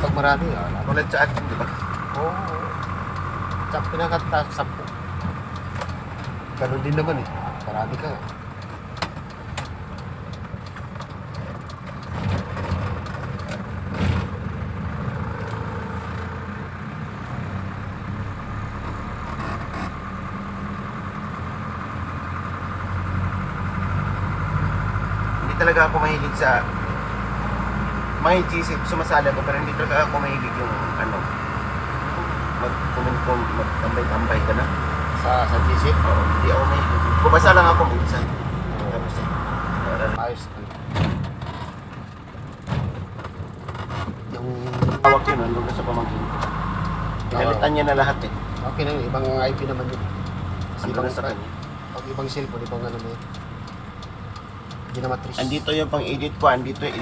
Pag marami, Tulad sa atin, di ba? oo. Sa pinakataas, 10. Ganun din naman eh. Marami ka. Hindi talaga ako mahilig sa mga GC, sumasala ko, pero hindi talaga ako mahilig yung ano, magtambay-tambay ka na. Sa GC. Oo, hindi ako mahilig. Bumasa lang ako minsan. Tapos Ayos. Yung tawag yun, nandun na sa pamangkin ko. Pinalitan niya na lahat eh. okay na yun, ibang IP naman yun. Kasi Nandun na sa kanya. Pag ibang cellphone, ibang ano na yun. Hindi na matris. Andito yung pang-edit ko, andito yung